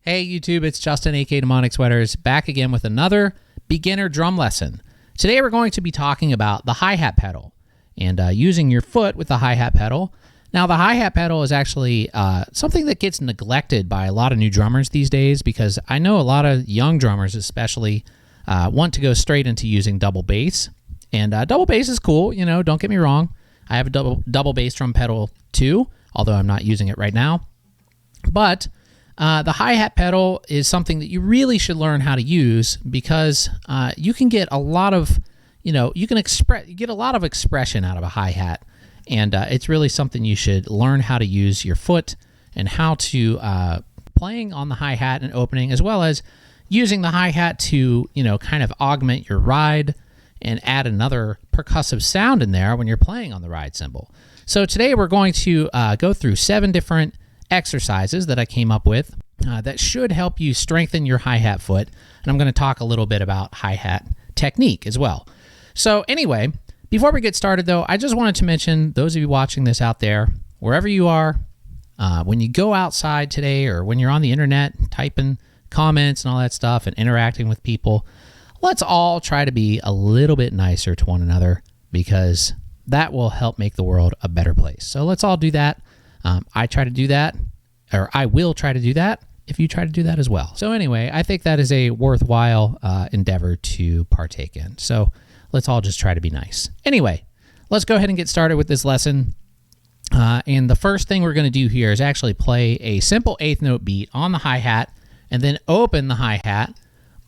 Hey YouTube, it's Justin, aka demonicsweaters, back again with another beginner drum lesson. Today we're going to be talking about the hi-hat pedal and using your foot with the hi-hat pedal. Now the hi-hat pedal is actually something that gets neglected by a lot of new drummers these days, because I know a lot of young drummers especially want to go straight into using double bass. And double bass is cool, you know, don't get me wrong. I have a double bass drum pedal too, although I'm not using it right now. But the hi-hat pedal is something that you really should learn how to use, because you can get a lot of, you get a lot of expression out of a hi-hat, and it's really something you should learn how to use your foot and how to playing on the hi-hat and opening, as well as using the hi-hat to, kind of augment your ride and add another percussive sound in there when you're playing on the ride cymbal. So today we're going to go through 7 different exercises that I came up with that should help you strengthen your hi-hat foot, and I'm going to talk a little bit about hi-hat technique as well. So anyway, before we get started though, I just wanted to mention, those of you watching this out there, wherever you are, when you go outside today or when you're on the internet typing comments and all that stuff and interacting with people, let's all try to be a little bit nicer to one another, because that will help make the world a better place. So let's all do that. I try to do that, or I will try to do that if you try to do that as well. So anyway, I think that is a worthwhile endeavor to partake in. So let's all just try to be nice. Anyway, let's go ahead and get started with this lesson. And the first thing we're going to do here is actually play a simple 8th note beat on the hi-hat, and then open the hi-hat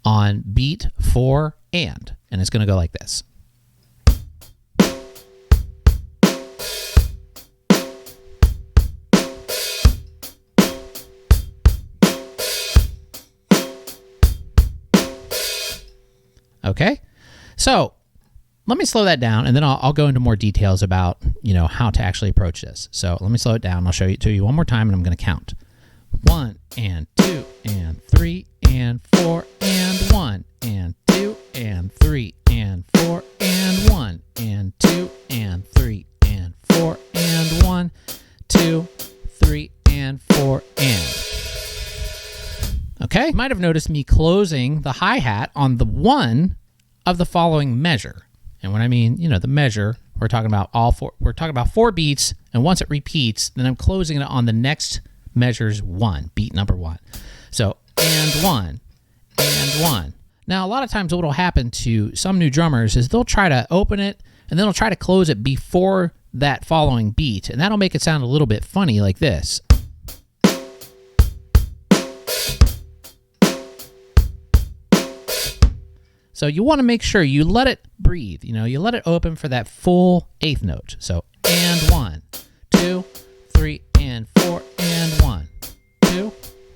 on beat 4 and it's going to go like this. Okay, so let me slow that down, and then I'll go into more details about, how to actually approach this. So let me slow it down. I'll show it to you one more time, and I'm going to count. 1 and 2 and 3 and 4 and 1 and 2 and 3 and 4 and 1 and 2 and 3 and 4 and 1, 2, 3 and 4 and. Okay, you might have noticed me closing the hi-hat on the 1 of the following measure. And when I mean, the measure, we're talking about we're talking about 4 beats, and once it repeats, then I'm closing it on the next measure's 1, beat number 1. So, and 1, and 1. Now, a lot of times what will happen to some new drummers is they'll try to open it, and then they'll try to close it before that following beat, and that'll make it sound a little bit funny like this. So you want to make sure you let it breathe, you let it open for that full 8th note. So, and 1, 2, 3, and 4, and 1, 2,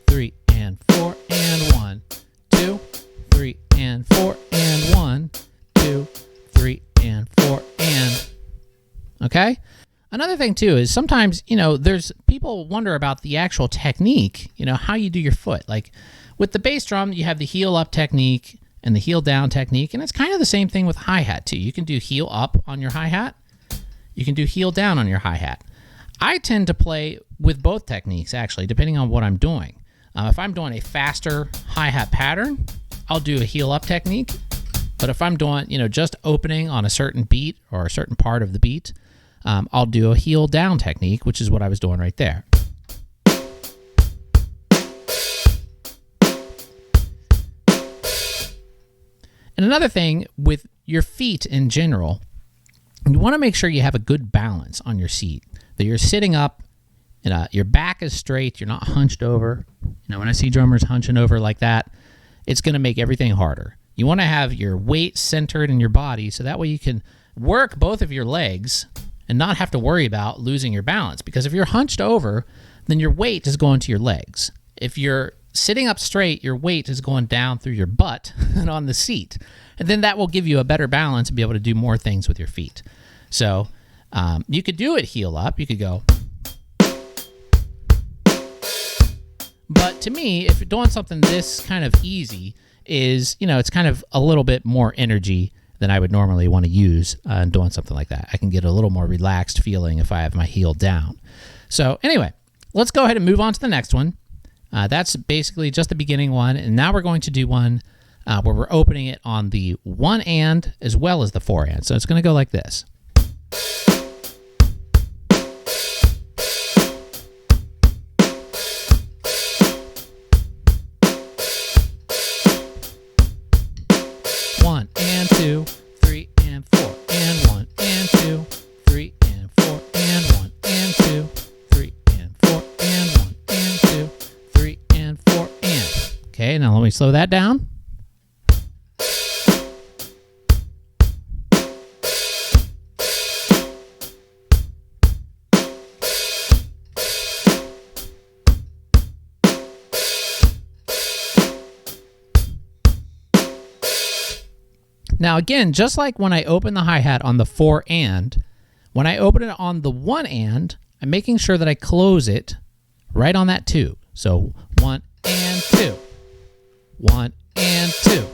3, and 4, and 1, 2, 3, and 4, and 1, 2, 3, and 4, and. Okay? Another thing too is sometimes, there's people wonder about the actual technique, how you do your foot. Like with the bass drum, you have the heel up technique and the heel down technique, and it's kind of the same thing with hi-hat too. You can do heel up on your hi-hat, you can do heel down on your hi-hat. I tend to play with both techniques actually, depending on what I'm doing. If I'm doing a faster hi-hat pattern, I'll do a heel up technique. But if I'm doing, just opening on a certain beat or a certain part of the beat, I'll do a heel down technique, which is what I was doing right there. And another thing with your feet in general, you want to make sure you have a good balance on your seat, that you're sitting up, your back is straight, you're not hunched over. When I see drummers hunching over like that, it's going to make everything harder. You want to have your weight centered in your body, so that way you can work both of your legs and not have to worry about losing your balance. Because if you're hunched over, then your weight is going to your legs. If you're sitting up straight, your weight is going down through your butt and on the seat. And then that will give you a better balance and be able to do more things with your feet. So you could do it heel up. You could go. But to me, if you're doing something this kind of easy, is, it's kind of a little bit more energy than I would normally want to use doing something like that. I can get a little more relaxed feeling if I have my heel down. So anyway, let's go ahead and move on to the next one. That's basically just the beginning one, and now we're going to do one where we're opening it on the 1 and as well as the 4 and. So it's going to go like this. One and 2, 3 and 4 and 1 and 2, 3 and 4 and 1 and 2, 3 and 4 and 1 and 2, 3 and 4 and. Okay, now let me slow that down. Now again, just like when I open the hi-hat on the 4 and, when I open it on the 1 and, I'm making sure that I close it right on that 2. So 1 and 2, 1 and 2.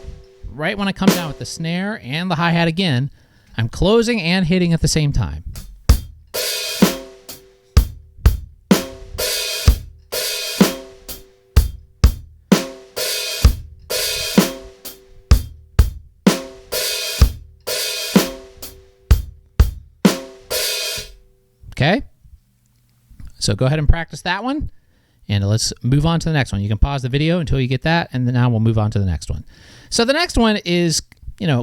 Right when I come down with the snare and the hi-hat again, I'm closing and hitting at the same time. Okay, so go ahead and practice that one, and let's move on to the next one. You can pause the video until you get that, and then now we'll move on to the next one. So the next one is,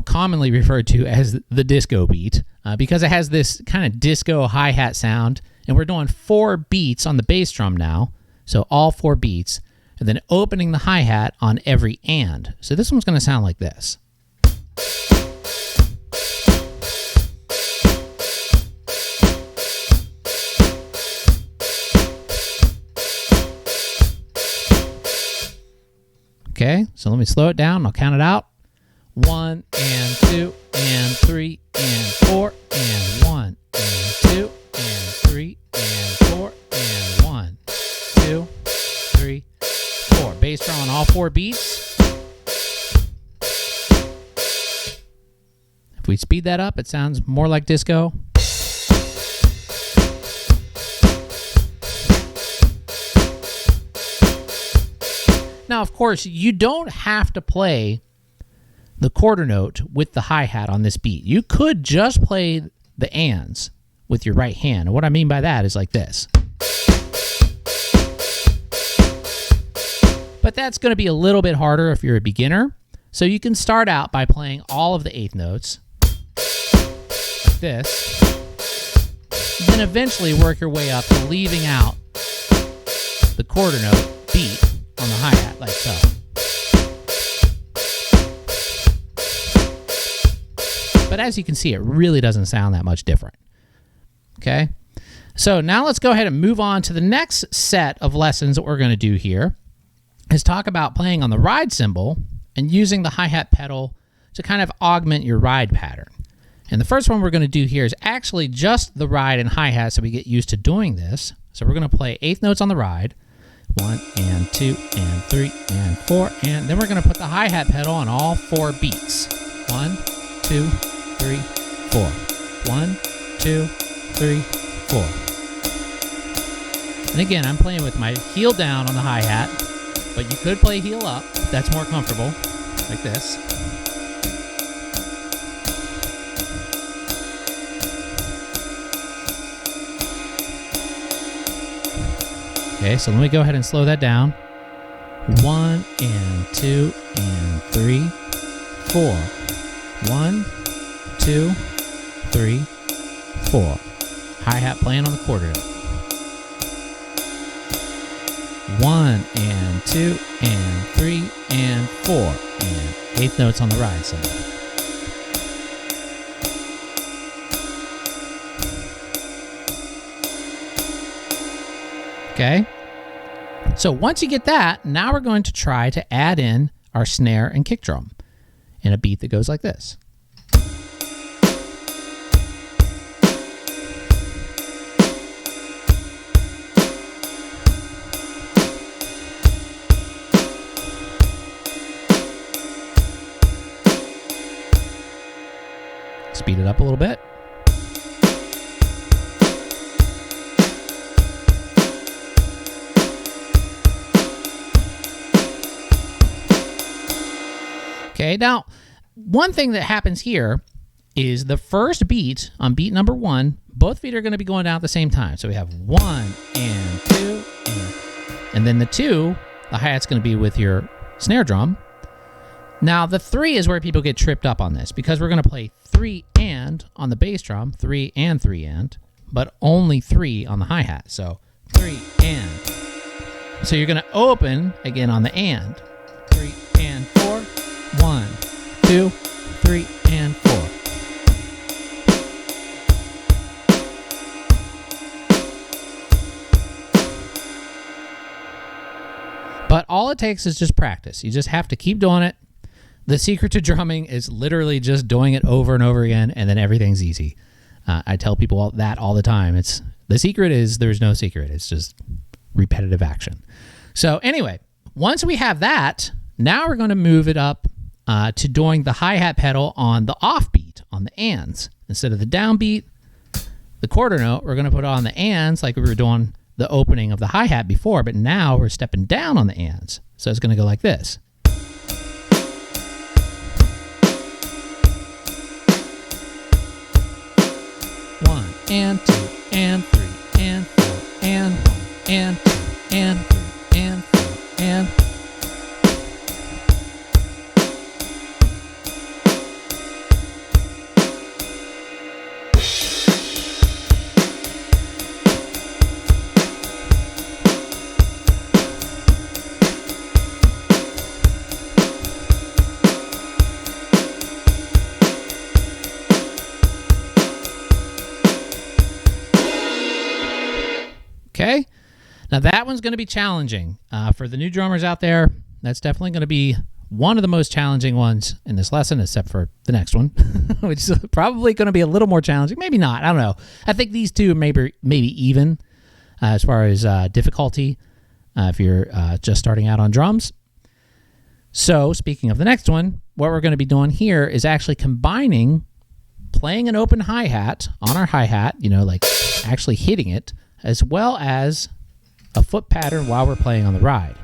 commonly referred to as the disco beat because it has this kind of disco hi-hat sound, and we're doing 4 beats on the bass drum now, so all 4 beats, and then opening the hi-hat on every and. So this one's going to sound like this. Okay, so let me slow it down. I'll count it out. 1 and 2 and 3 and 4 and 1 and 2 and 3 and 4 and 1, 2, 3, 4. Bass drum on all 4 beats. If we speed that up, it sounds more like disco. Now, of course, you don't have to play the quarter note with the hi-hat on this beat. You could just play the ands with your right hand. And what I mean by that is like this. But that's going to be a little bit harder if you're a beginner. So you can start out by playing all of the 8th notes, like this. Then eventually work your way up to leaving out the quarter note beat on the hi-hat, like so. But as you can see, it really doesn't sound that much different. Okay? So now let's go ahead and move on to the next set of lessons that we're going to do here, is talk about playing on the ride cymbal and using the hi-hat pedal to kind of augment your ride pattern. And the first one we're going to do here is actually just the ride and hi-hat, so we get used to doing this. So we're going to play 8th notes on the ride. 1 and 2 and 3 and 4, and then we're going to put the hi-hat pedal on all 4 beats. 1, 2, 3, 4. 1, 2, 3, 4. And again, I'm playing with my heel down on the hi-hat, but you could play heel up if that's more comfortable, like this. Okay, so let me go ahead and slow that down. 1 and 2 and 3, 4. 1, 2, 3, 4. Hi-hat playing on the quarter note. 1 and 2 and 3 and 4. And 8th notes on the ride cymbal. Okay, so once you get that, now we're going to try to add in our snare and kick drum in a beat that goes like this. Speed it up a little bit. Okay, now, one thing that happens here is the first beat on beat number 1, both feet are going to be going down at the same time. So we have 1 and 2, and then the 2, the hi-hat's going to be with your snare drum. Now, the 3 is where people get tripped up on this, because we're going to play 3 and on the bass drum, 3 and 3 and, but only 3 on the hi-hat. So 3 and. So you're going to open again on the and. 3 and 4. 1, 2, 3, and 4. But all it takes is just practice. You just have to keep doing it. The secret to drumming is literally just doing it over and over again, and then everything's easy. I tell people that all the time. The secret is there's no secret. It's just repetitive action. So anyway, once we have that, now we're going to move it up to doing the hi-hat pedal on the offbeat, on the ands. Instead of the downbeat, the quarter note, we're going to put on the ands like we were doing the opening of the hi-hat before, but now we're stepping down on the ands. So it's going to go like this. One and 2 and 3 and 4 and 1 and 2 and 3 and 4 and. Okay, now that one's going to be challenging. For the new drummers out there, that's definitely going to be one of the most challenging ones in this lesson, except for the next one, which is probably going to be a little more challenging. Maybe not, I don't know. I think these two maybe even as far as difficulty if you're just starting out on drums. So speaking of the next one, what we're going to be doing here is actually combining playing an open hi-hat on our hi-hat, like actually hitting it, as well as a foot pattern while we're playing on the ride.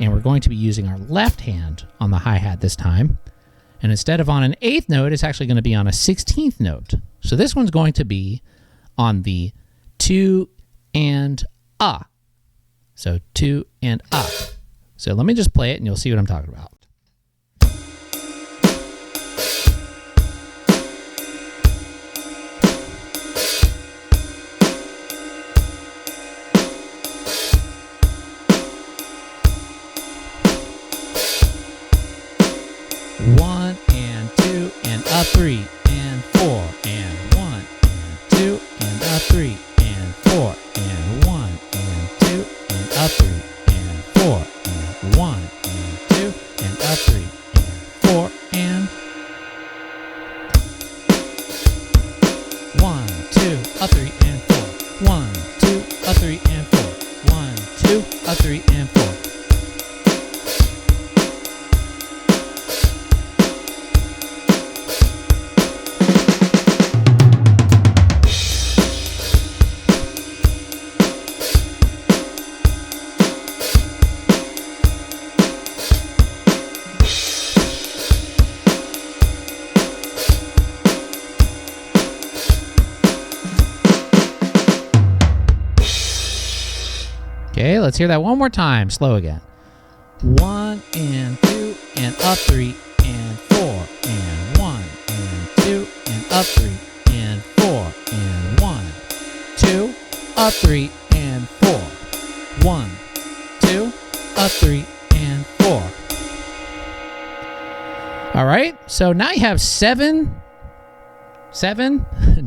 And we're going to be using our left hand on the hi-hat this time. And instead of on an 8th note, it's actually going to be on a 16th note. So this one's going to be on the 2 and ah. So 2 and ah. So let me just play it and you'll see what I'm talking about. A 3 and 4 and 1 and 2 and a 3 and 4 and 1 and 2 and a 3 and 4 and 1 and 2 and a 3 and 4 and 1, 2, a 3 and 4, 1, 2, a 3 and 4, 1, 2, a 3 and 4. Okay, let's hear that one more time. Slow again. 1 and 2 and a 3 and 4 and 1 and 2 and a 3 and 4 and 1, 2, a 3 and 4. 1, 2, a 3 and 4. All right, so now you have seven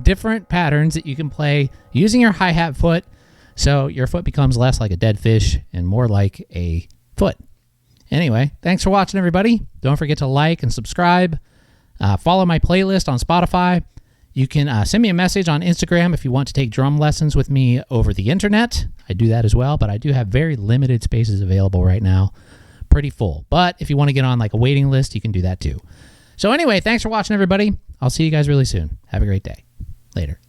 different patterns that you can play using your hi-hat foot. So your foot becomes less like a dead fish and more like a foot. Anyway, thanks for watching, everybody. Don't forget to like and subscribe. Follow my playlist on Spotify. You can send me a message on Instagram if you want to take drum lessons with me over the internet. I do that as well, but I do have very limited spaces available right now. Pretty full. But if you want to get on like a waiting list, you can do that too. So anyway, thanks for watching, everybody. I'll see you guys really soon. Have a great day. Later.